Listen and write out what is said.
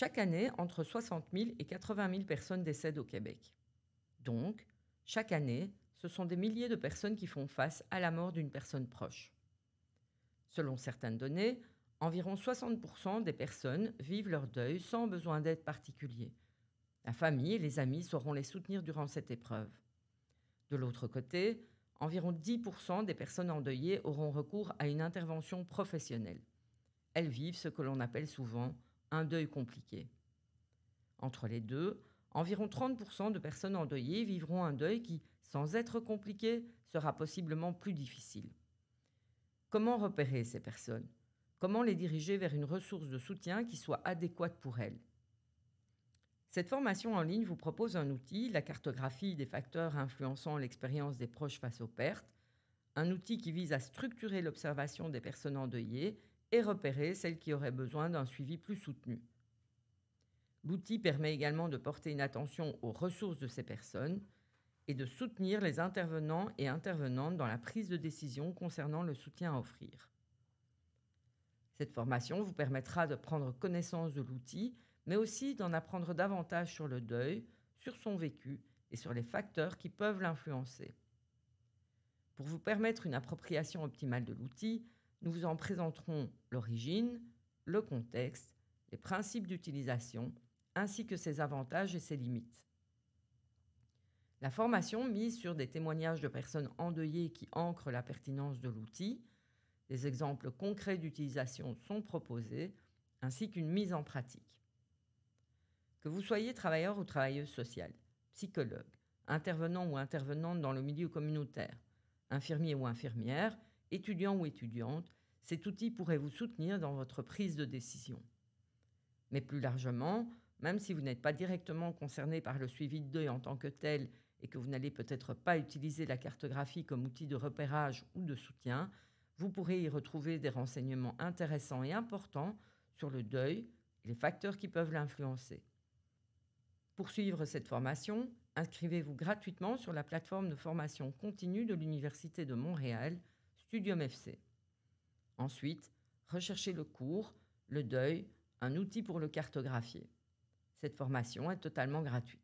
Chaque année, entre 60 000 et 80 000 personnes décèdent au Québec. Donc, chaque année, ce sont des milliers de personnes qui font face à la mort d'une personne proche. Selon certaines données, environ 60% des personnes vivent leur deuil sans besoin d'aide particulier. La famille et les amis sauront les soutenir durant cette épreuve. De l'autre côté, environ 10% des personnes endeuillées auront recours à une intervention professionnelle. Elles vivent ce que l'on appelle souvent un deuil compliqué. Entre les deux, environ 30% de personnes endeuillées vivront un deuil qui, sans être compliqué, sera possiblement plus difficile. Comment repérer ces personnes? Comment les diriger vers une ressource de soutien qui soit adéquate pour elles? Cette formation en ligne vous propose un outil, la cartographie des facteurs influençant l'expérience des proches face aux pertes, un outil qui vise à structurer l'observation des personnes endeuillées et repérer celles qui auraient besoin d'un suivi plus soutenu. L'outil permet également de porter une attention aux ressources de ces personnes et de soutenir les intervenants et intervenantes dans la prise de décision concernant le soutien à offrir. Cette formation vous permettra de prendre connaissance de l'outil, mais aussi d'en apprendre davantage sur le deuil, sur son vécu et sur les facteurs qui peuvent l'influencer. Pour vous permettre une appropriation optimale de l'outil, nous vous en présenterons l'origine, le contexte, les principes d'utilisation, ainsi que ses avantages et ses limites. La formation mise sur des témoignages de personnes endeuillées qui ancrent la pertinence de l'outil. Des exemples concrets d'utilisation sont proposés, ainsi qu'une mise en pratique. Que vous soyez travailleur ou travailleuse sociale, psychologue, intervenant ou intervenante dans le milieu communautaire, infirmier ou infirmière, étudiant ou étudiante, cet outil pourrait vous soutenir dans votre prise de décision. Mais plus largement, même si vous n'êtes pas directement concerné par le suivi de deuil en tant que tel et que vous n'allez peut-être pas utiliser la cartographie comme outil de repérage ou de soutien, vous pourrez y retrouver des renseignements intéressants et importants sur le deuil et les facteurs qui peuvent l'influencer. Pour suivre cette formation, inscrivez-vous gratuitement sur la plateforme de formation continue de l'Université de Montréal, Studium FC. Ensuite, recherchez le cours « Le deuil, un outil pour le cartographier ». Cette formation est totalement gratuite.